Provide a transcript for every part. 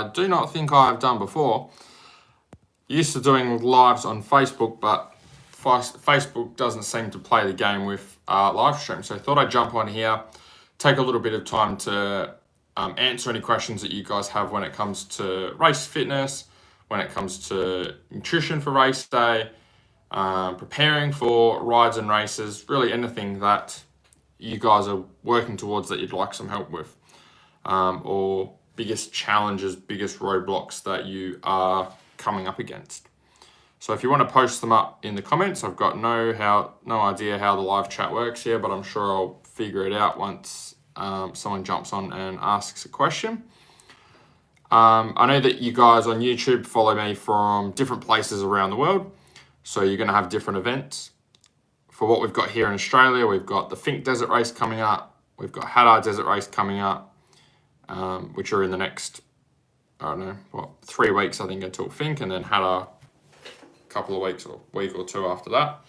I do not think I have done before. Used to doing lives on Facebook, but Facebook doesn't seem to play the game with live stream. So I thought I'd jump on here, take a little bit of time to answer any questions that you guys have when it comes to race fitness, when it comes to nutrition for race day, preparing for rides and races, really anything that you guys are working towards that you'd like some help with, or biggest challenges, biggest roadblocks that you are coming up against. So if you want to post them up in the comments, I've got no idea how the live chat works here, but I'm sure I'll figure it out once someone jumps on and asks a question. I know that you guys on YouTube follow me from different places around the world, so you're going to have different events. For what we've got here in Australia, we've got the Finke Desert Race coming up, we've got Hattard Desert Race coming up, which are in the next, 3 weeks I think until Finke, and then Hattard a couple of weeks or week or two after that.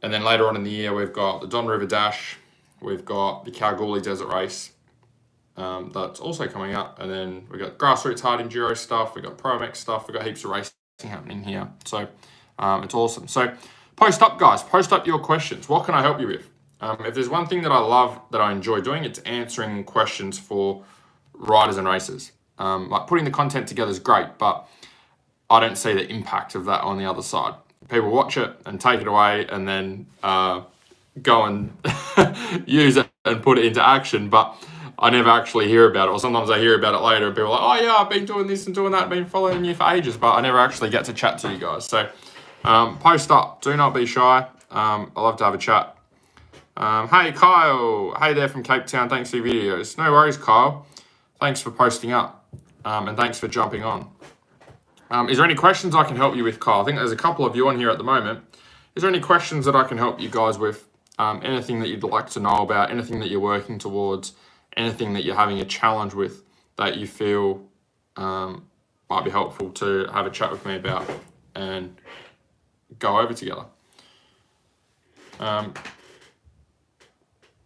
And then later on in the year, we've got the Don River Dash, we've got the Kalgoorlie Desert Race, that's also coming up, and then we've got grassroots hard enduro stuff, we've got ProMX stuff, we've got heaps of racing happening here. So it's awesome. So post up, guys, post up your questions. What can I help you with? If there's one thing that I love, that I enjoy doing, it's answering questions for riders and racers. Like putting the content together is great, but I don't see the impact of that on the other side. People watch it and take it away and then go and use it and put it into action, but I never actually hear about it. Or sometimes I hear about it later and people are like, oh yeah, I've been doing this and doing that, been following you for ages, but I never actually get to chat to you guys. So post up, do not be shy. I love to have a chat. Hey Kyle, hey there from Cape Town, thanks for your videos. No worries, Kyle. Thanks for posting up, and thanks for jumping on. Is there any questions I can help you with, Kyle? I think there's a couple of you on here at the moment. Is there any questions that I can help you guys with? Anything that you'd like to know about, anything that you're working towards, anything that you're having a challenge with that you feel might be helpful to have a chat with me about and go over together.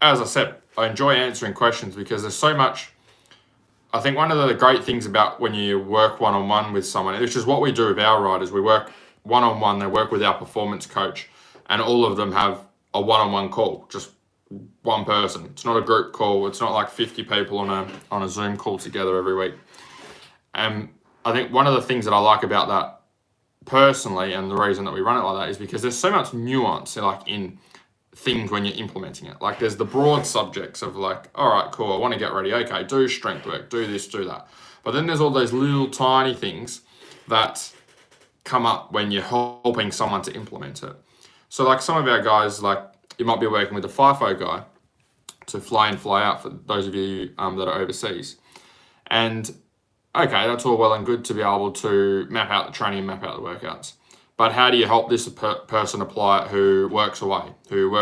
As I said, I enjoy answering questions because there's so much. I think one of the great things about when you work one-on-one with someone, which is what we do with our riders, we work one-on-one, they work with our performance coach, and all of them have a one-on-one call, just one person. It's not a group call. It's not like 50 people on a Zoom call together every week. And I think one of the things that I like about that personally, and the reason that we run it like that, is because there's so much nuance like in things when you're implementing it. Like there's the broad subjects of like, all right, cool, I want to get ready. Okay, do strength work, do this, do that. But then there's all those little tiny things that come up when you're helping someone to implement it. So like some of our guys, like you might be working with a FIFO guy to fly in, fly out for those of you that are overseas. And okay, that's all well and good to be able to map out the training and map out the workouts. But how do you help this person apply it who works away, who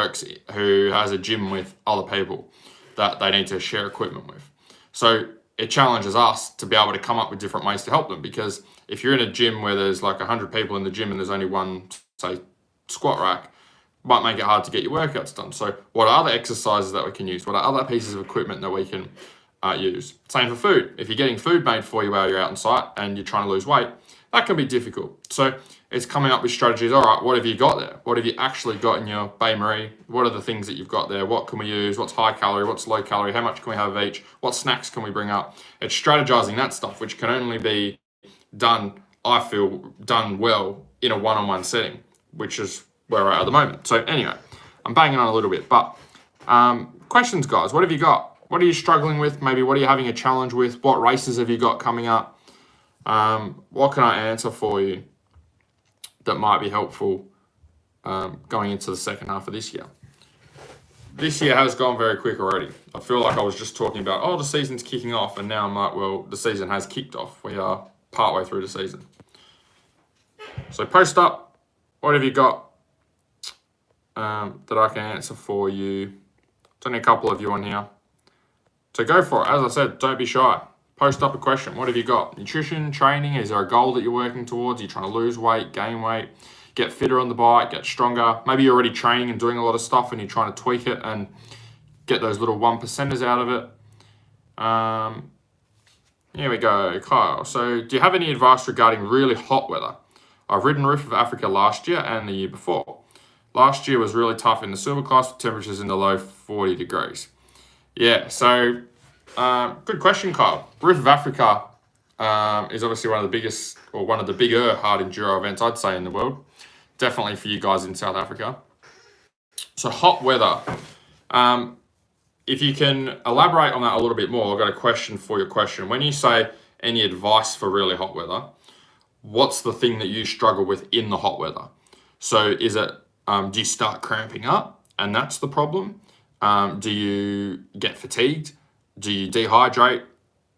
has a gym with other people that they need to share equipment with? So it challenges us to be able to come up with different ways to help them, because if you're in a gym where there's like 100 people in the gym and there's only one, say, squat rack, might make it hard to get your workouts done. So what are other exercises that we can use? What are other pieces of equipment that we can use? Same for food. If you're getting food made for you while you're out on site and you're trying to lose weight, that can be difficult. So it's coming up with strategies. All right, what have you got there? What have you actually got in your Bain Marie? What are the things that you've got there? What can we use? What's high calorie? What's low calorie? How much can we have of each? What snacks can we bring up? It's strategizing that stuff, which can only be done, I feel, done well in a one-on-one setting, which is where we're at the moment. So anyway, I'm banging on a little bit, but questions, guys. What have you got? What are you struggling with? Maybe what are you having a challenge with? What races have you got coming up? What can I answer for you that might be helpful going into the second half of this year? This year has gone very quick already. I feel like I was just talking about, oh, the season's kicking off, and now I'm like, well, the season has kicked off. We are partway through the season. So post up, what have you got that I can answer for you? There's only a couple of you on here. So go for it. As I said, don't be shy. Post up a question. What have you got? Nutrition, training, is there a goal that you're working towards? Are you trying to lose weight, gain weight, get fitter on the bike, get stronger? Maybe you're already training and doing a lot of stuff and you're trying to tweak it and get those little 1%ers out of it. Here we go, Kyle. So, do you have any advice regarding really hot weather? I've ridden Roof of Africa last year and the year before. Last year was really tough in the silver class with temperatures in the low 40 degrees. Yeah, so good question, Kyle. Roof of Africa is obviously one of the biggest, or one of the bigger hard enduro events, I'd say, in the world. Definitely for you guys in South Africa. So hot weather. If you can elaborate on that a little bit more, I've got a question for your question. When you say any advice for really hot weather, what's the thing that you struggle with in the hot weather? So is it, do you start cramping up and that's the problem? Do you get fatigued? Do you dehydrate?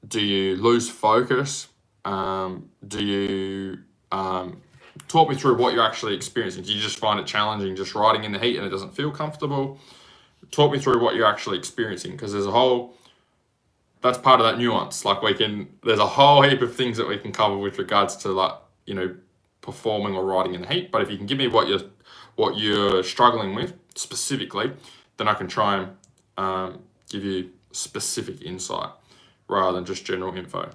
Do you lose focus? Do you talk me through what you're actually experiencing? Do you just find it challenging just riding in the heat and it doesn't feel comfortable? Talk me through what you're actually experiencing, because there's a whole, that's part of that nuance. Like there's a whole heap of things that we can cover with regards to, like, you know, performing or riding in the heat. But if you can give me what you're struggling with specifically, then I can try and give you specific insight rather than just general info.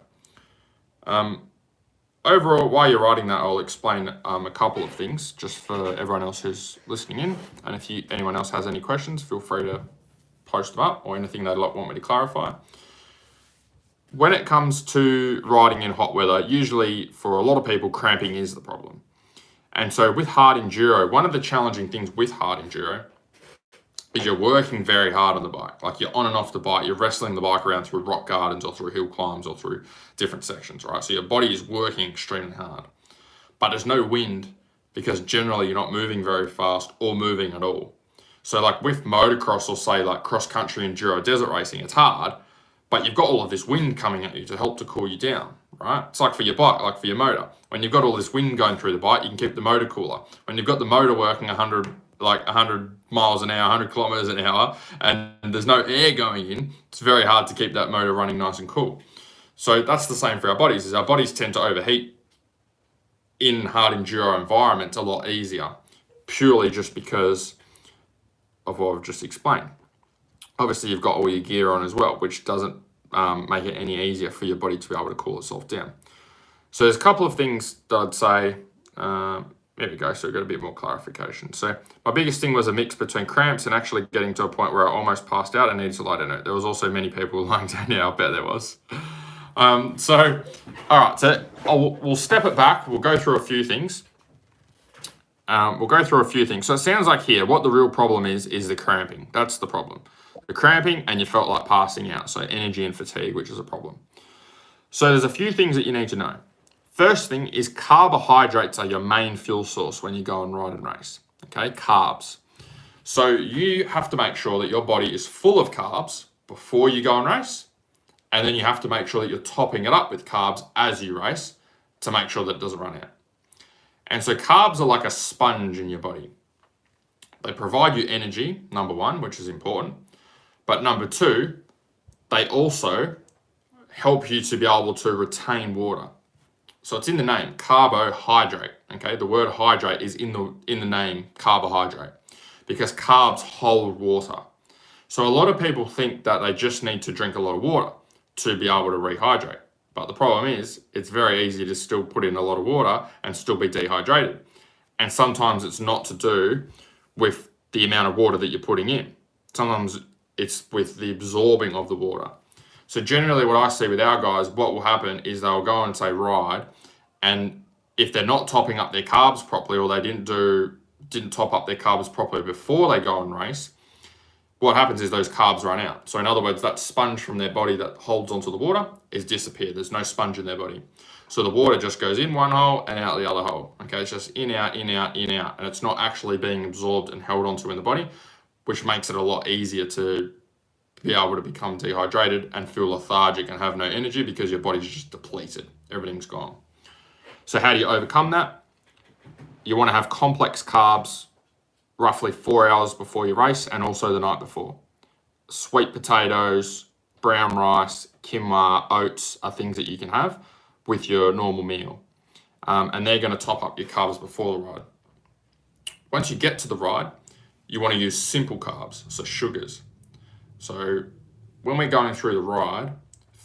Overall, while you're writing that, I'll explain a couple of things just for everyone else who's listening in. And if anyone else has any questions, feel free to post them up or anything they'd want me to clarify. When it comes to riding in hot weather, usually for a lot of people, cramping is the problem. And so with hard enduro, one of the challenging things with hard enduro is you're working very hard on the bike. Like, you're on and off the bike, you're wrestling the bike around through rock gardens or through hill climbs or through different sections, right? So your body is working extremely hard, but there's no wind because generally you're not moving very fast or moving at all. So like with motocross or say like cross country enduro desert racing, it's hard, but you've got all of this wind coming at you to help to cool you down, right? It's like for your bike, like for your motor. When you've got all this wind going through the bike, you can keep the motor cooler. When you've got the motor working 100 miles an hour, 100 kilometers an hour, and there's no air going in, it's very hard to keep that motor running nice and cool. So that's the same for our bodies, is our bodies tend to overheat in hard enduro environments a lot easier, purely just because of what I've just explained. Obviously, you've got all your gear on as well, which doesn't make it any easier for your body to be able to cool itself down. So there's a couple of things that I'd say. There we go, so we've got a bit more clarification. So my biggest thing was a mix between cramps and actually getting to a point where I almost passed out and needed to lie down. There was also many people lying down. Yeah, I bet there was. So, all right, so we'll step it back. We'll go through a few things. So it sounds like here, what the real problem is the cramping. That's the problem. The cramping, and you felt like passing out. So energy and fatigue, which is a problem. So there's a few things that you need to know. First thing is carbohydrates are your main fuel source when you go and ride and race. Okay, carbs. So you have to make sure that your body is full of carbs before you go and race. And then you have to make sure that you're topping it up with carbs as you race to make sure that it doesn't run out. And so carbs are like a sponge in your body. They provide you energy, number one, which is important. But number two, they also help you to be able to retain water. So it's in the name, carbohydrate. Okay, the word hydrate is in the name, carbohydrate, because carbs hold water. So a lot of people think that they just need to drink a lot of water to be able to rehydrate. But the problem is, it's very easy to still put in a lot of water and still be dehydrated. And sometimes it's not to do with the amount of water that you're putting in. Sometimes it's with the absorbing of the water. So generally what I see with our guys, what will happen is they'll go and say ride, and if they're not topping up their carbs properly, or they didn't top up their carbs properly before they go and race, what happens is those carbs run out. So in other words, that sponge from their body that holds onto the water is disappeared. There's no sponge in their body. So the water just goes in one hole and out the other hole. Okay, it's just in, out, in, out, in, out. And it's not actually being absorbed and held onto in the body, which makes it a lot easier to be able to become dehydrated and feel lethargic and have no energy because your body's just depleted. Everything's gone. So how do you overcome that? You want to have complex carbs roughly 4 hours before your race and also the night before. Sweet potatoes, brown rice, quinoa, oats are things that you can have with your normal meal. And they're going to top up your carbs before the ride. Once you get to the ride, you want to use simple carbs, so sugars. So when we're going through the ride,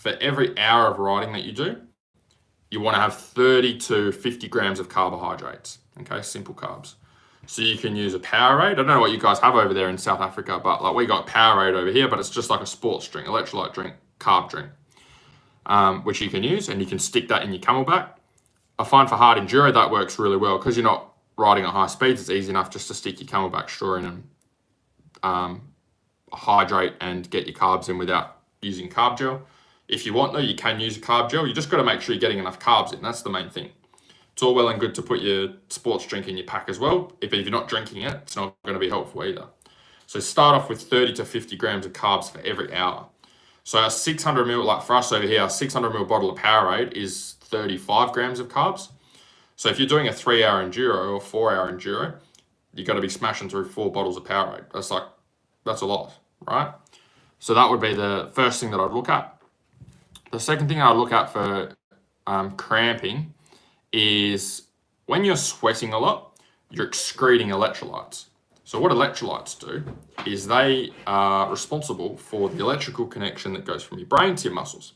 for every hour of riding that you do, you want to have 30 to 50 grams of carbohydrates, okay, simple carbs. So you can use a Powerade. I don't know what you guys have over there in South Africa, but like we got Powerade over here, but it's just like a sports drink, electrolyte drink, carb drink, which you can use, and you can stick that in your Camelback. I find for hard enduro that works really well because you're not riding at high speeds. It's easy enough just to stick your Camelback straw in and hydrate and get your carbs in without using carb gel. If you want though, you can use a carb gel. You just got to make sure you're getting enough carbs in. That's the main thing. It's all well and good to put your sports drink in your pack as well. If you're not drinking it, it's not going to be helpful either. So start off with 30 to 50 grams of carbs for every hour. So our 600 ml, like for us over here, our 600 ml bottle of Powerade is 35 grams of carbs. So if you're doing a 3-hour enduro or 4-hour enduro, you've got to be smashing through 4 bottles of Powerade. That's a lot, right? So that would be the first thing that I'd look at. The second thing I'd look at for cramping is when you're sweating a lot, you're excreting electrolytes. So what electrolytes do is they are responsible for the electrical connection that goes from your brain to your muscles.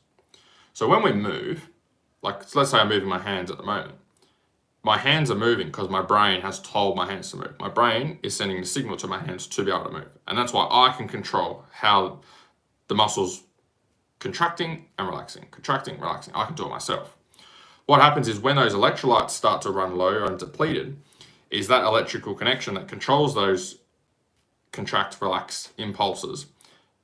So when we move, so let's say I'm moving my hands at the moment. My hands are moving because my brain has told my hands to move. My brain is sending the signal to my hands to be able to move. And that's why I can control how the muscles contracting and relaxing, contracting, relaxing. I can do it myself. What happens is when those electrolytes start to run low and depleted, is that electrical connection that controls those contract, relax impulses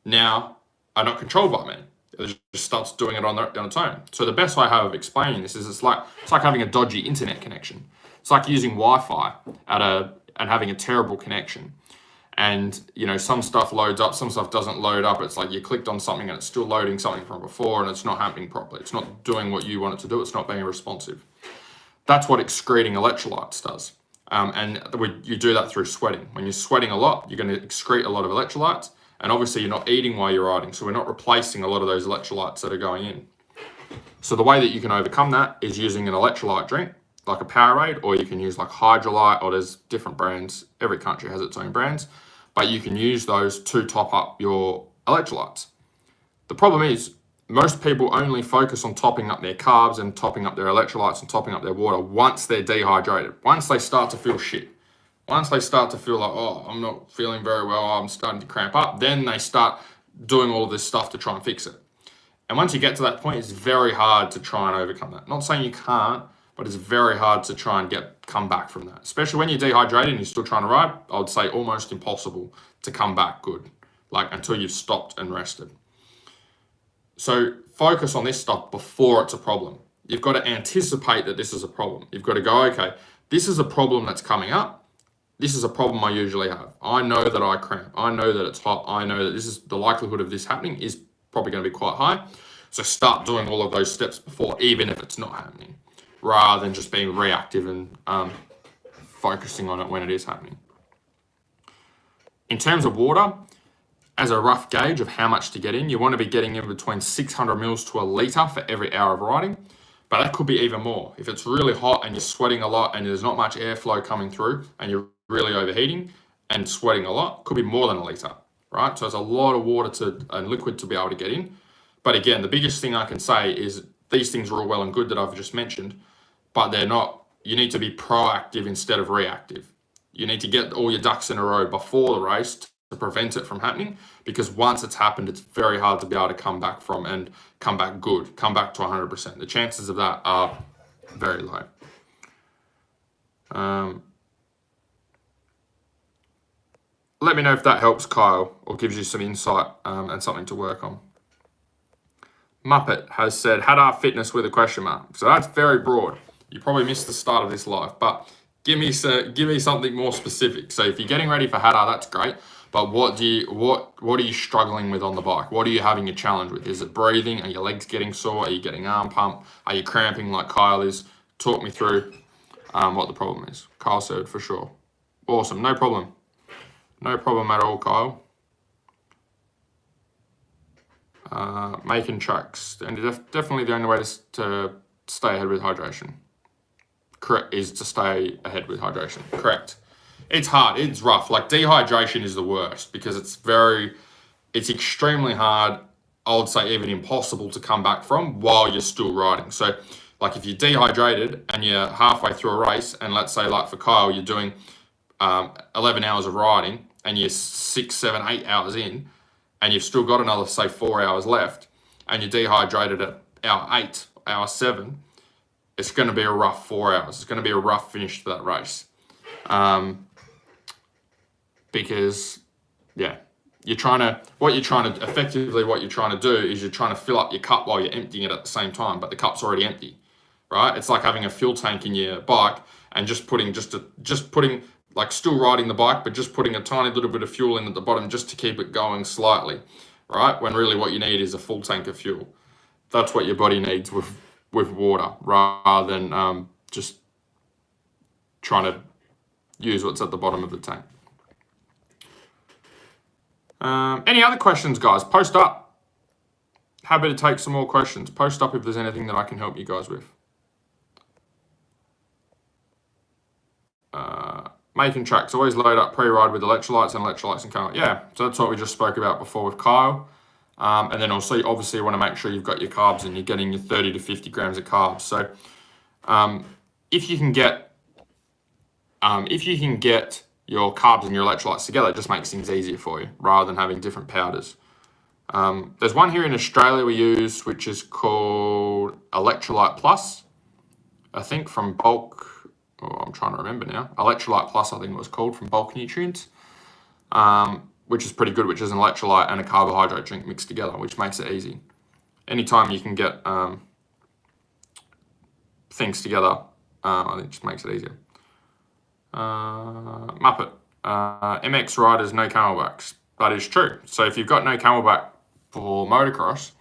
now are not controlled by me. It just starts doing it on its own. So the best way I have of explaining this is it's like having a dodgy internet connection. It's like using Wi-Fi and having a terrible connection. And some stuff loads up, some stuff doesn't load up. It's like you clicked on something and it's still loading something from before and it's not happening properly. It's not doing what you want it to do. It's not being responsive. That's what excreting electrolytes does. You do that through sweating. When you're sweating a lot, you're going to excrete a lot of electrolytes. And obviously you're not eating while you're riding. So we're not replacing a lot of those electrolytes that are going in. So the way that you can overcome that is using an electrolyte drink, like a Powerade, or you can use like Hydrolyte, or there's different brands. Every country has its own brands. But you can use those to top up your electrolytes. The problem is most people only focus on topping up their carbs and topping up their electrolytes and topping up their water once they're dehydrated. Once they start to feel shit. Once they start to feel like, oh, I'm not feeling very well, I'm starting to cramp up, then they start doing all this stuff to try and fix it. And once you get to that point, it's very hard to try and overcome that. Not saying you can't, but it's very hard to try and come back from that. Especially when you're dehydrated and you're still trying to ride, I would say almost impossible to come back good, until you've stopped and rested. So focus on this stuff before it's a problem. You've got to anticipate that this is a problem. You've got to go, okay, this is a problem that's coming up. This is a problem I usually have. I know that I cramp. I know that it's hot. I know that the likelihood of this happening is probably going to be quite high. So start doing all of those steps before, even if it's not happening, rather than just being reactive and focusing on it when it is happening. In terms of water, as a rough gauge of how much to get in, you want to be getting in between 600 mils to a litre for every hour of riding. But that could be even more. If it's really hot and you're sweating a lot and there's not much airflow coming through and you're really overheating and sweating a lot, could be more than a litre, right? So it's a lot of water and liquid to be able to get in. But again, the biggest thing I can say is these things are all well and good that I've just mentioned, but they're not. You need to be proactive instead of reactive. You need to get all your ducks in a row before the race to prevent it from happening, because once it's happened, it's very hard to be able to come back from and come back good, come back to 100%. The chances of that are very low. Let me know if that helps, Kyle, or gives you some insight and something to work on. Muppet has said, Hadar Fitness with a question mark. So that's very broad. You probably missed the start of this live, but give me something more specific. So if you're getting ready for Hadar, that's great. But what are you struggling with on the bike? What are you having a challenge with? Is it breathing? Are your legs getting sore? Are you getting arm pump? Are you cramping like Kyle is? Talk me through what the problem is. Kyle said, for sure. Awesome, no problem. No problem at all, Kyle. Making tracks. And definitely the only way to stay ahead with hydration. Correct, is to stay ahead with hydration. Correct. It's hard, it's rough. Like dehydration is the worst because it's extremely hard I would say even impossible to come back from while you're still riding. So like if you're dehydrated and you're halfway through a race, and let's say like for Kyle, you're doing 11 hours of riding and you're 6, 7, 8 hours in, and you've still got another, say, 4 hours left, and you're dehydrated at hour 8, hour 7, it's going to be a rough 4 hours. It's going to be a rough finish to that race. Because, yeah, what you're trying to do is you're trying to fill up your cup while you're emptying it at the same time, but the cup's already empty, right? It's like having a fuel tank in your bike and just putting like still riding the bike, but just putting a tiny little bit of fuel in at the bottom just to keep it going slightly, right? When really what you need is a full tank of fuel. That's what your body needs with water, rather than just trying to use what's at the bottom of the tank. Any other questions, guys? Post up. Happy to take some more questions. Post up if there's anything that I can help you guys with. Making tracks, always load up pre-ride with electrolytes and Kyle. Yeah, so that's what we just spoke about before with Kyle. And then also, obviously, you want to make sure you've got your carbs and you're getting your 30 to 50 grams of carbs. So if you can get your carbs and your electrolytes together, it just makes things easier for you rather than having different powders. There's one here in Australia we use, which is called Electrolyte Plus, I think from Bulk. I'm trying to remember now. Electrolyte Plus, I think it was called, from Bulk Nutrients, which is pretty good, which is an electrolyte and a carbohydrate drink mixed together, which makes it easy. Anytime you can get things together, I think it just makes it easier. Muppet. MX riders, no camelbacks. That is true. So if you've got no camelback for motocross,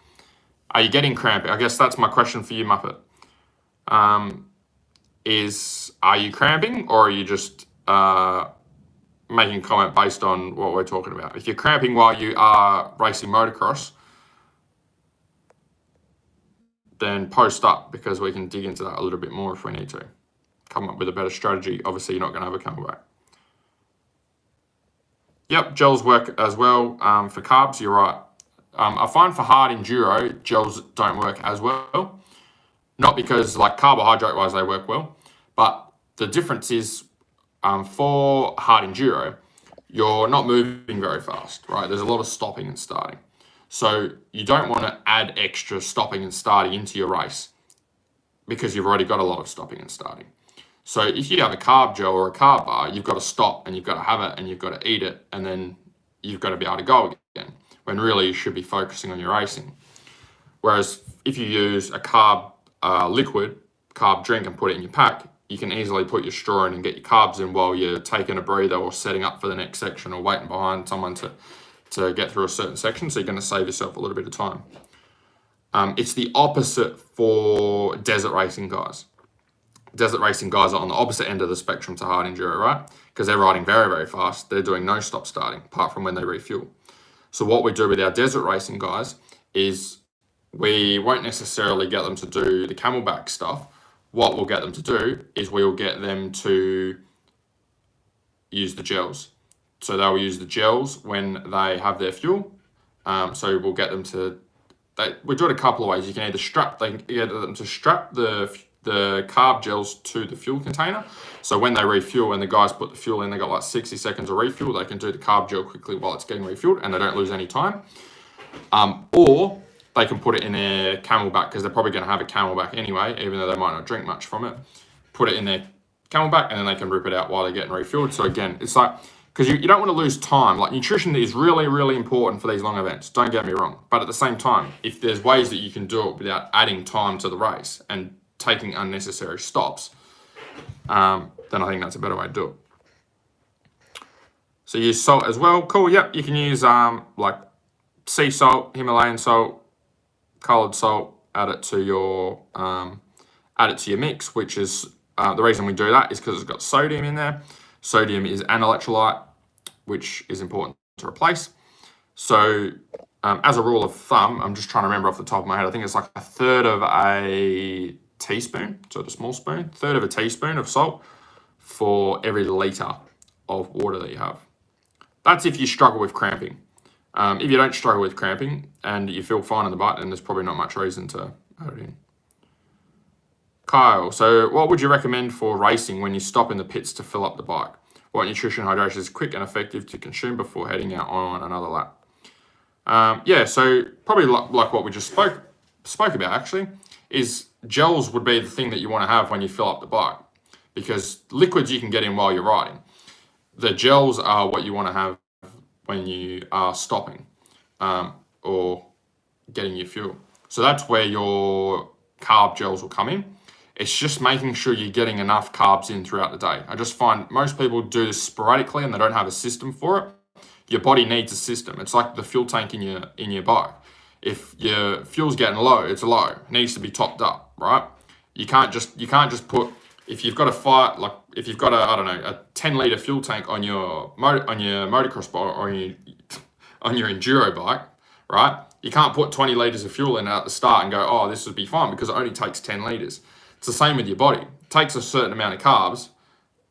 are you getting cramping? I guess that's my question for you, Muppet. Are you cramping, or are you just making a comment based on what we're talking about? If you're cramping while you are racing motocross, then post up, because we can dig into that a little bit more if we need to. Come up with a better strategy. Obviously, you're not going to have a camelback. Yep, gels work as well for carbs. You're right. I find for hard enduro, gels don't work as well. Not because, like, carbohydrate-wise, they work well, but the difference is for hard enduro, you're not moving very fast, right? There's a lot of stopping and starting. So you don't want to add extra stopping and starting into your race because you've already got a lot of stopping and starting. So if you have a carb gel or a carb bar, you've got to stop and you've got to have it and you've got to eat it, and then you've got to be able to go again, when really you should be focusing on your racing. Whereas if you use a carb liquid, carb drink, and put it in your pack, you can easily put your straw in and get your carbs in while you're taking a breather or setting up for the next section or waiting behind someone to get through a certain section. So you're going to save yourself a little bit of time. It's the opposite for desert racing guys. Desert racing guys are on the opposite end of the spectrum to hard enduro, right? Because they're riding very, very fast. They're doing no stop starting, apart from when they refuel. So what we do with our desert racing guys is we won't necessarily get them to do the camelback stuff. What we'll get them to do is we'll get them to use the gels. So they'll use the gels when they have their fuel. So we'll get them to, we do it a couple of ways. You can either get them to strap the carb gels to the fuel container. So when they refuel and the guys put the fuel in, they got like 60 seconds of refuel. They can do the carb gel quickly while it's getting refueled and they don't lose any time. Or they can put it in their camelback, because they're probably going to have a camelback anyway, even though they might not drink much from it. Put it in their camelback and then they can rip it out while they're getting refueled. So again, it's like, because you don't want to lose time. Like, nutrition is really, really important for these long events. Don't get me wrong. But at the same time, if there's ways that you can do it without adding time to the race and taking unnecessary stops, then I think that's a better way to do it. So use salt as well. Cool. Yep. You can use like sea salt, Himalayan salt, colored salt. Add it to your mix. Which is the reason we do that is because it's got sodium in there. Sodium is an electrolyte, which is important to replace. So as a rule of thumb, I'm just trying to remember off the top of my head, I think it's like a third of a teaspoon, so the small spoon, third of a teaspoon of salt for every litre of water that you have. That's if you struggle with cramping. If you don't struggle with cramping and you feel fine in the butt, then there's probably not much reason to add it in. Kyle, so what would you recommend for racing when you stop in the pits to fill up the bike? What nutrition hydration is quick and effective to consume before heading out on another lap? Yeah, so probably like what we just spoke about actually, is gels would be the thing that you want to have when you fill up the bike, because liquids you can get in while you're riding. The gels are what you want to have when you are stopping or getting your fuel. So that's where your carb gels will come in. It's just making sure you're getting enough carbs in throughout the day. I just find most people do this sporadically and they don't have a system for it. Your body needs a system. It's like the fuel tank in your bike. If your fuel's getting low, it's low. It needs to be topped up, right? You can't just put, if you've got a fire, like if you've got a 10-liter fuel tank on your motocross bike or on your enduro bike, right? You can't put 20 liters of fuel in at the start and go, oh, this would be fine, because it only takes 10 liters. It's the same with your body. It takes a certain amount of carbs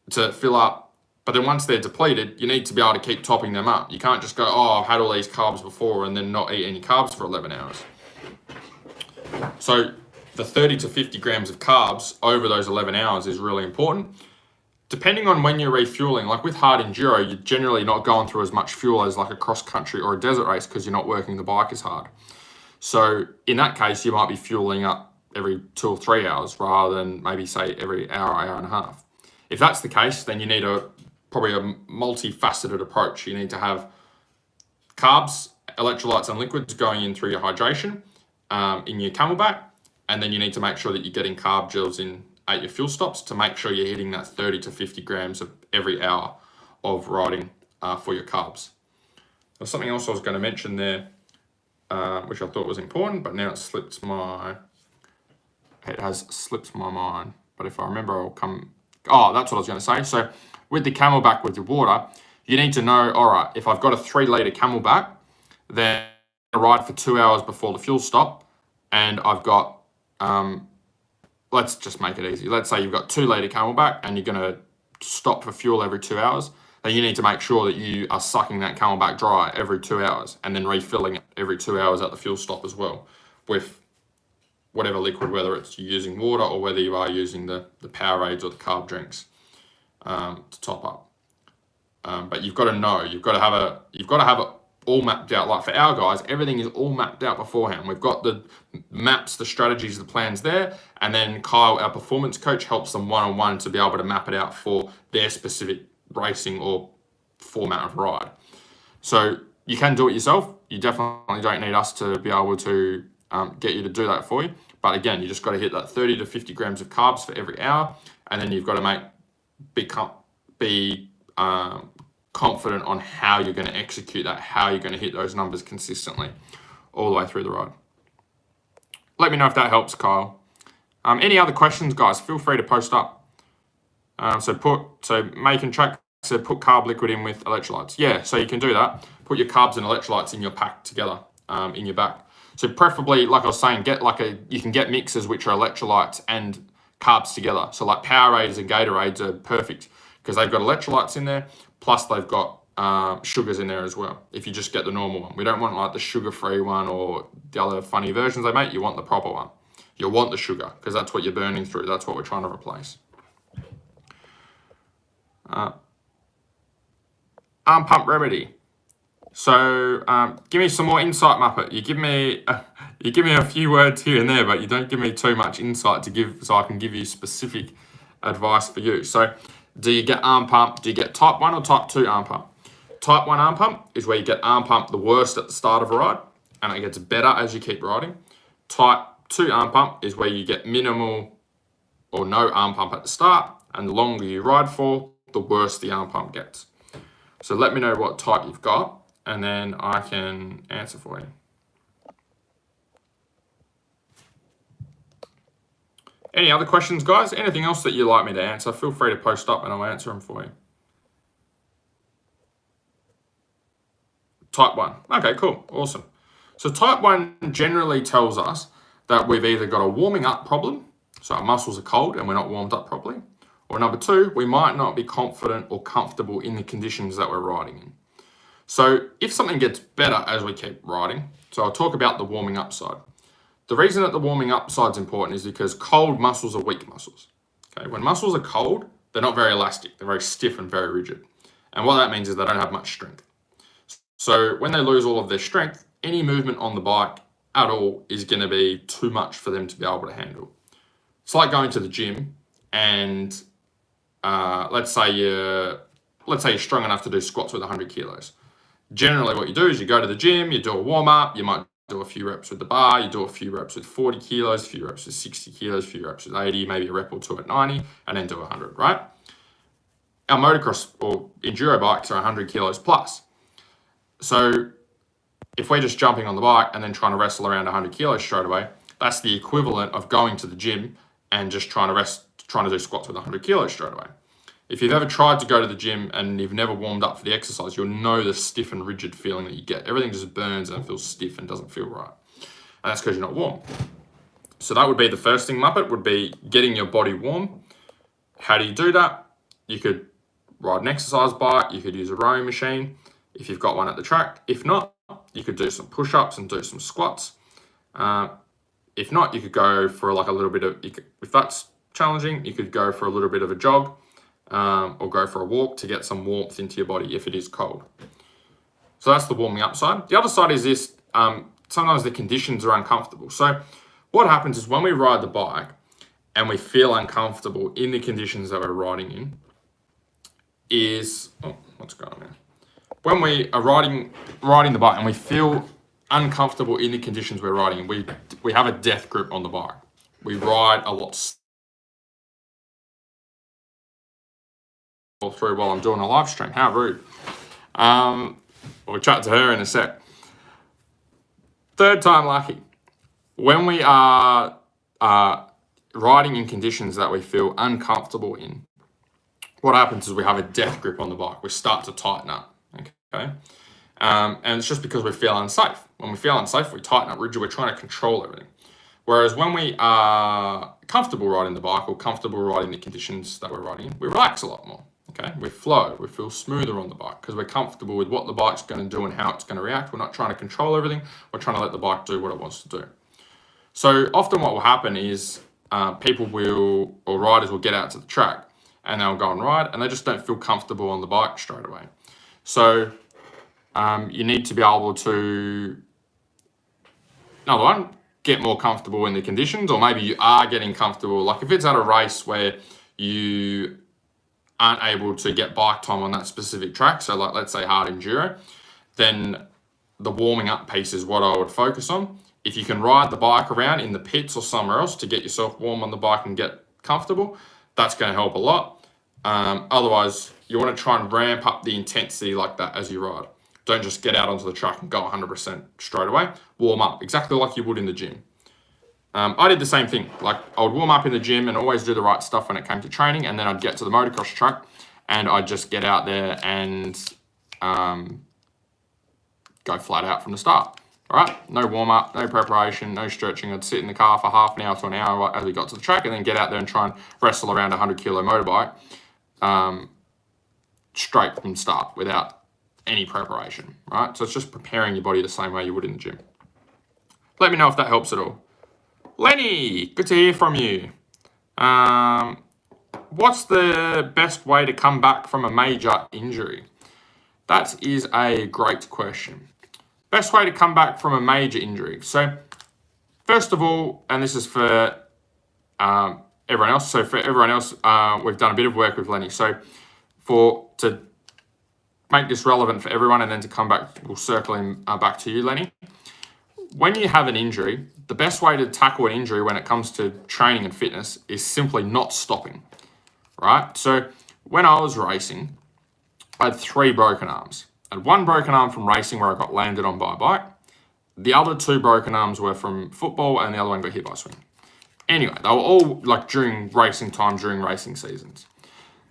to fill up, but then once they're depleted, you need to be able to keep topping them up. You can't just go, oh, I've had all these carbs before and then not eat any carbs for 11 hours. So the 30 to 50 grams of carbs over those 11 hours is really important. Depending on when you're refueling, like with hard enduro, you're generally not going through as much fuel as like a cross country or a desert race because you're not working the bike as hard. So in that case, you might be fueling up every 2 or 3 hours rather than maybe say every hour and a half. If that's the case, then you need probably a multifaceted approach. You need to have carbs, electrolytes and liquids going in through your hydration in your CamelBak, and then you need to make sure that you're getting carb gels in at your fuel stops to make sure you're hitting that 30 to 50 grams of every hour of riding for your carbs. There's something else I was going to mention there, which I thought was important, but now it has slipped my mind. But if I remember, I'll come. Oh, that's what I was going to say. So with the CamelBak with your water, you need to know, all right, if I've got a 3-liter CamelBak, then I ride for 2 hours before the fuel stop, and I've got, let's just make it easy. Let's say you've got 2-liter CamelBak and you're going to stop for fuel every 2 hours. Then you need to make sure that you are sucking that CamelBak dry every 2 hours and then refilling it every 2 hours at the fuel stop as well with whatever liquid, whether it's using water or whether you are using the Powerades or the carb drinks to top up. But you've got to know, you've got to have it all mapped out. Like for our guys, everything is all mapped out beforehand. We've got the maps, the strategies, the plans there, and then Kyle, our performance coach, helps them one-on-one to be able to map it out for their specific racing or format of ride. So you can do it yourself. You definitely don't need us to be able to get you to do that for you. But again, you just got to hit that 30 to 50 grams of carbs for every hour, and then you've got to be confident on how you're going to execute that, how you're going to hit those numbers consistently all the way through the ride. Let me know if that helps, Kyle. Any other questions, guys? Feel free to post up. So making track said put carb liquid in with electrolytes. Yeah, so you can do that. Put your carbs and electrolytes in your pack together in your back. So preferably, like I was saying, you can get mixes which are electrolytes and carbs together. So like Powerades and Gatorades are perfect because they've got electrolytes in there, plus they've got sugars in there as well. If you just get the normal one, we don't want like the sugar-free one or the other funny versions they make. You want the proper one. You want the sugar because that's what you're burning through. That's what we're trying to replace. Arm pump remedy. So give me some more insight, Muppet. You give me a few words here and there, but you don't give me too much insight to give, so I can give you specific advice for you. So do you get arm pump? Do you get type 1 or type 2 arm pump? Type 1 arm pump is where you get arm pump the worst at the start of a ride, and it gets better as you keep riding. Type 2 arm pump is where you get minimal or no arm pump at the start, and the longer you ride for, the worse the arm pump gets. So let me know what type you've got, and then I can answer for you. Any other questions, guys? Anything else that you'd like me to answer, feel free to post up and I'll answer them for you. Type 1. Okay, cool. Awesome. So type 1 generally tells us that we've either got a warming up problem, so our muscles are cold and we're not warmed up properly, or number 2, we might not be confident or comfortable in the conditions that we're riding in. So if something gets better as we keep riding, so I'll talk about the warming up side. The reason that the warming up side is important is because cold muscles are weak muscles. Okay, when muscles are cold, they're not very elastic. They're very stiff and very rigid. And what that means is they don't have much strength. So when they lose all of their strength, any movement on the bike at all is going to be too much for them to be able to handle. It's like going to the gym and let's say you're strong enough to do squats with 100 kilos. Generally what you do is you go to the gym, you do a warm up, you might do a few reps with the bar, you do a few reps with 40 kilos, a few reps with 60 kilos, a few reps with 80, maybe a rep or two at 90, and then do 100, right? Our motocross or enduro bikes are 100 kilos plus. So if we're just jumping on the bike and then trying to wrestle around 100 kilos straight away, that's the equivalent of going to the gym and just trying to do squats with 100 kilos straight away. If you've ever tried to go to the gym and you've never warmed up for the exercise, you'll know the stiff and rigid feeling that you get. Everything just burns and feels stiff and doesn't feel right. And that's because you're not warm. So that would be the first thing, Muppet, would be getting your body warm. How do you do that? You could ride an exercise bike, you could use a rowing machine if you've got one at the track. If not, you could do some push-ups and do some squats. If not, you could go for like a little bit of, if that's challenging, you could go for a little bit of a jog. Or go for a walk to get some warmth into your body if it is cold. So that's the warming up side. The other side is this, sometimes the conditions are uncomfortable. So what happens is when we ride the bike and we feel uncomfortable in the conditions that we're riding in is, what's going on there? When we are riding the bike and we feel uncomfortable in the conditions we're riding in, we have a death grip on the bike. We ride a lot through while I'm doing a live stream. How rude. We'll chat to her in a sec. Third time lucky. When we are riding in conditions that we feel uncomfortable in, what happens is we have a death grip on the bike. We start to tighten up. Okay. And it's just because we feel unsafe. When we feel unsafe, we tighten up rigid. We're trying to control everything. Whereas when we are comfortable riding the bike or comfortable riding the conditions that we're riding in, we relax a lot more. Okay, we flow, we feel smoother on the bike because we're comfortable with what the bike's going to do and how it's going to react. We're not trying to control everything. We're trying to let the bike do what it wants to do. So often what will happen is riders will get out to the track and they'll go and ride and they just don't feel comfortable on the bike straight away. So you need to be able to, number one, get more comfortable in the conditions, or maybe you are getting comfortable. Like if it's at a race where you aren't able to get bike time on that specific track, so like let's say hard enduro, then the warming up piece is what I would focus on. If you can ride the bike around in the pits or somewhere else to get yourself warm on the bike and get comfortable, that's going to help a lot. Otherwise, you want to try and ramp up the intensity like that as you ride. Don't just get out onto the track and go 100% straight away. Warm up, exactly like you would in the gym. I did the same thing. Like I would warm up in the gym and always do the right stuff when it came to training, and then I'd get to the motocross track and I'd just get out there and go flat out from the start. All right, no warm up, no preparation, no stretching. I'd sit in the car for half an hour to an hour as we got to the track, and then get out there and try and wrestle around a 100-kilo motorbike straight from the start without any preparation. Right, so it's just preparing your body the same way you would in the gym. Let me know if that helps at all. Lenny, good to hear from you. What's the best way to come back from a major injury? That is a great question. Best way to come back from a major injury. So, first of all, and this is for everyone else. So for everyone else, we've done a bit of work with Lenny. So to make this relevant for everyone and then to come back, we'll circle him back to you, Lenny. When you have an injury, the best way to tackle an injury when it comes to training and fitness is simply not stopping, right? So when I was racing, I had 3 broken arms. I had 1 broken arm from racing where I got landed on by a bike. The other 2 broken arms were from football and the other one got hit by a swing. Anyway, they were all like during racing time, during racing seasons.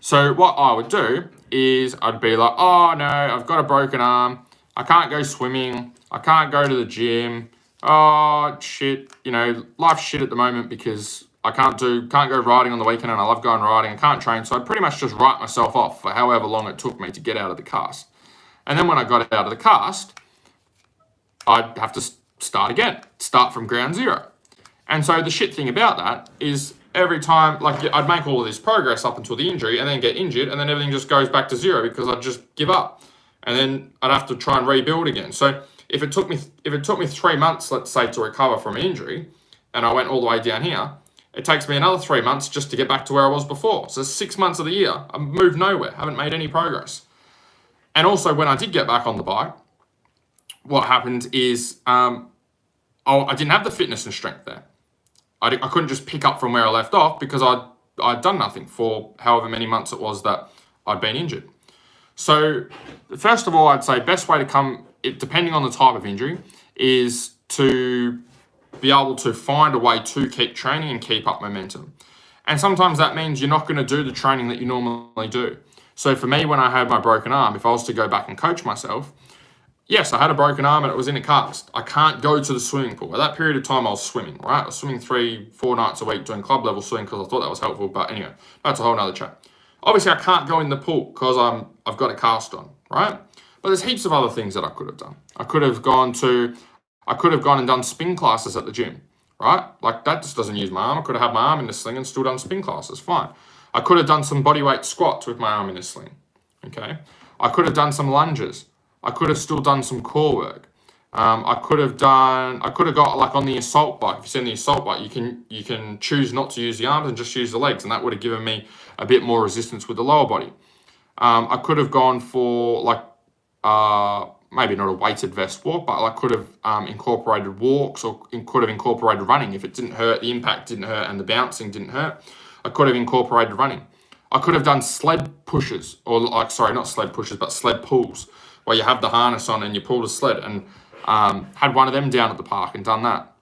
So what I would do is I'd be like, oh no, I've got a broken arm. I can't go swimming. I can't go to the gym. Oh shit, life's shit at the moment because I can't go riding on the weekend and I love going riding. I can't train. So I'd pretty much just write myself off for however long it took me to get out of the cast. And then when I got out of the cast, I'd have to start again, start from ground zero. And so the shit thing about that is every time, like I'd make all of this progress up until the injury and then get injured and then everything just goes back to zero because I'd just give up. And then I'd have to try and rebuild again. So if it took me 3 months, let's say, to recover from an injury, and I went all the way down here, it takes me another 3 months just to get back to where I was before. So 6 months of the year, I've moved nowhere, haven't made any progress. And also when I did get back on the bike, what happened is I didn't have the fitness and strength there. I couldn't just pick up from where I left off because I'd done nothing for however many months it was that I'd been injured. So first of all, I'd say best way to come, depending on the type of injury, is to be able to find a way to keep training and keep up momentum. And sometimes that means you're not going to do the training that you normally do. So for me, when I had my broken arm, if I was to go back and coach myself, yes, I had a broken arm and it was in a cast. I can't go to the swimming pool. At that period of time, I was swimming, right? I was swimming 3-4 nights a week doing club level swimming because I thought that was helpful. But anyway, that's a whole nother chat. Obviously, I can't go in the pool because I've got a cast on, right? But there's heaps of other things that I could have done. I could have gone and done spin classes at the gym, right? Like that just doesn't use my arm. I could have had my arm in the sling and still done spin classes, fine. I could have done some bodyweight squats with my arm in a sling, okay? I could have done some lunges. I could have still done some core work. I could have got like on the assault bike. If you've seen the assault bike, you can choose not to use the arms and just use the legs, and that would have given me a bit more resistance with the lower body. I could have gone for like maybe not a weighted vest walk, but I could have incorporated walks or could have incorporated running. If it didn't hurt, the impact didn't hurt, and the bouncing didn't hurt, I could have incorporated running. I could have done sled pushes, or like, sorry, not sled pushes, but sled pulls, where you have the harness on and you pull the sled, and had one of them down at the park and done that.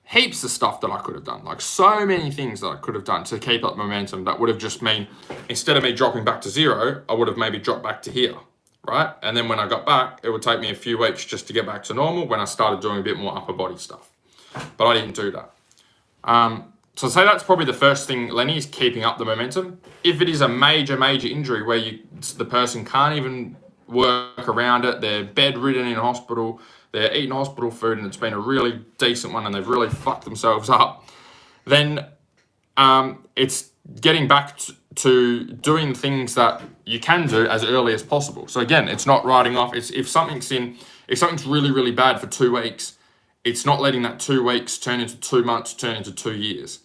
Heaps of stuff that I could have done, like so many things that I could have done to keep up momentum that would have just mean, instead of me dropping back to zero, I would have maybe dropped back to here, right? And then when I got back, it would take me a few weeks just to get back to normal when I started doing a bit more upper body stuff. But I didn't do that. So I'd say that's probably the first thing, Lenny, is keeping up the momentum. If it is a major injury where the person can't even work around it, they're bedridden in hospital, they're eating hospital food and it's been a really decent one and they've really fucked themselves up, then it's getting back to doing things that you can do as early as possible. So again, it's not writing off. If something's really bad for 2 weeks, it's not letting that 2 weeks turn into 2 months, turn into 2 years.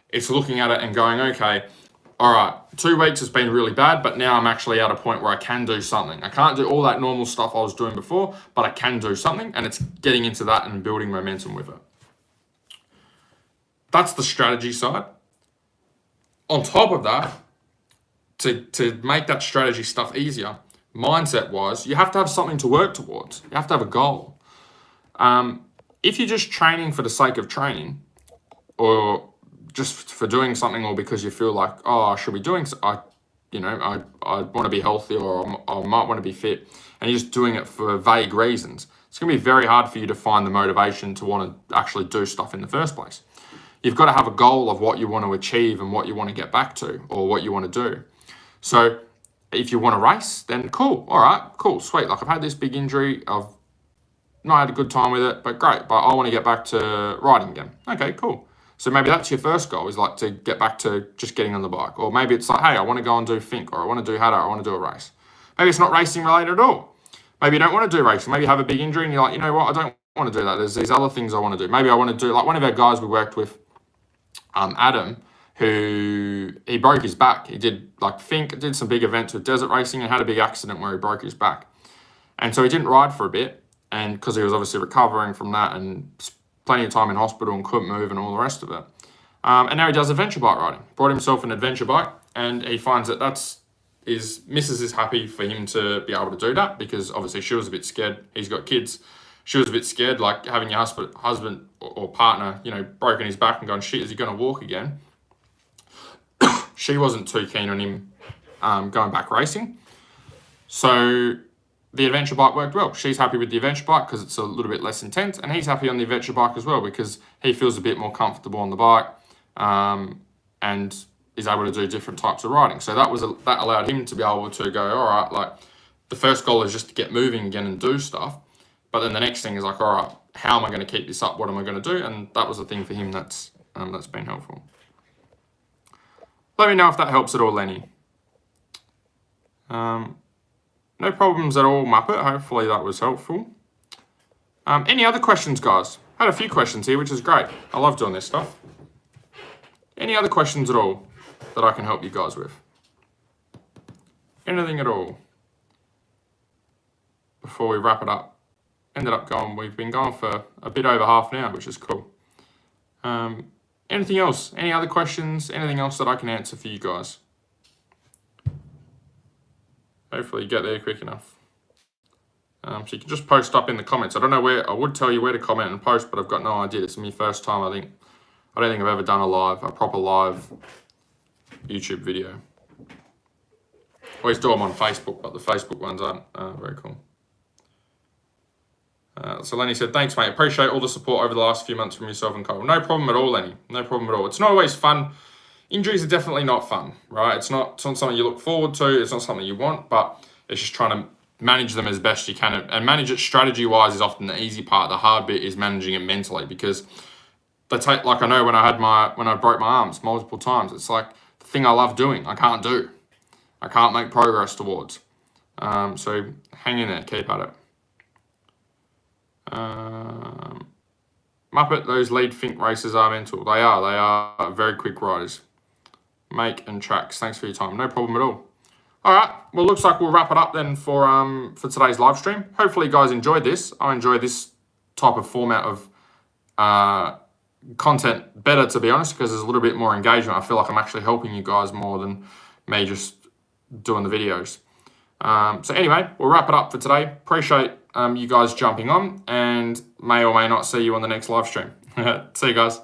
It's looking at it and going, okay, all right, 2 weeks has been really bad, but now I'm actually at a point where I can do something. I can't do all that normal stuff I was doing before, but I can do something, and it's getting into that and building momentum with it. That's the strategy side. On top of that, to make that strategy stuff easier, mindset-wise, you have to have something to work towards. You have to have a goal. If you're just training for the sake of training, or just for doing something, or because you feel like, oh, I should be doing, I want to be healthy, or I might want to be fit, and you're just doing it for vague reasons, it's going to be very hard for you to find the motivation to want to actually do stuff in the first place. You've got to have a goal of what you want to achieve and what you want to get back to, or what you want to do. So if you want to race, then cool. All right, cool, sweet. Like I've had this big injury, I've not had a good time with it, but great. But I want to get back to riding again. Okay, cool. So maybe that's your first goal, is like to get back to just getting on the bike. Or maybe it's like, hey, I want to go and do Fink, or I want to do Haddo, or I want to do a race. Maybe it's not racing related at all. Maybe you don't want to do racing. Maybe you have a big injury and you're like, you know what, I don't want to do that. There's these other things I want to do. Maybe I want to do, like one of our guys we worked with, Adam, who he broke his back. He did like Fink, did some big events with desert racing and had a big accident where he broke his back. And so he didn't ride for a bit, and because he was obviously recovering from that and plenty of time in hospital and couldn't move and all the rest of it. And now he does adventure bike riding. Bought himself an adventure bike, and he finds that Mrs. is happy for him to be able to do that, because obviously she was a bit scared. He's got kids. She was a bit scared, like having your husband or partner, broken his back and going, shit, is he going to walk again? She wasn't too keen on him going back racing. So the adventure bike worked well. She's happy with the adventure bike because it's a little bit less intense, and he's happy on the adventure bike as well because he feels a bit more comfortable on the bike and is able to do different types of riding. So that allowed him to be able to go, all right, like the first goal is just to get moving again and do stuff. But then the next thing is like, all right, how am I going to keep this up? What am I going to do? And that was the thing for him that's been helpful. Let me know if that helps at all, Lenny. No problems at all, Muppet. Hopefully that was helpful. Any other questions, guys? I had a few questions here, which is great. I love doing this stuff. Any other questions at all that I can help you guys with? Anything at all? Before we wrap it up. We've been going for a bit over half an hour, which is cool. Anything else? Any other questions? Anything else that I can answer for you guys? Hopefully you get there quick enough. So you can just post up in the comments. I don't know where, I would tell you where to comment and post, but I've got no idea. It's my first time, I don't think I've ever done a proper live YouTube video. Always do them on Facebook, but the Facebook ones aren't very cool. So Lenny said, thanks, mate. Appreciate all the support over the last few months from yourself and Cole. No problem at all, Lenny. No problem at all. It's not always fun. Injuries are definitely not fun, right? It's not something you look forward to. It's not something you want, but it's just trying to manage them as best you can. And manage it strategy-wise is often the easy part. The hard bit is managing it mentally, because they take, like I know when I broke my arms multiple times, it's like the thing I love doing, I can't do. I can't make progress towards. So hang in there, keep at it. Muppet, those lead Fink races are mental. They are very quick riders. Make and tracks. Thanks for your time. No problem at all. All right. Well, looks like we'll wrap it up then for today's live stream. Hopefully you guys enjoyed this. I enjoy this type of format of content better, to be honest, because there's a little bit more engagement. I feel like I'm actually helping you guys more than me just doing the videos. So anyway, we'll wrap it up for today. Appreciate you guys jumping on, and may or may not see you on the next live stream. See you guys.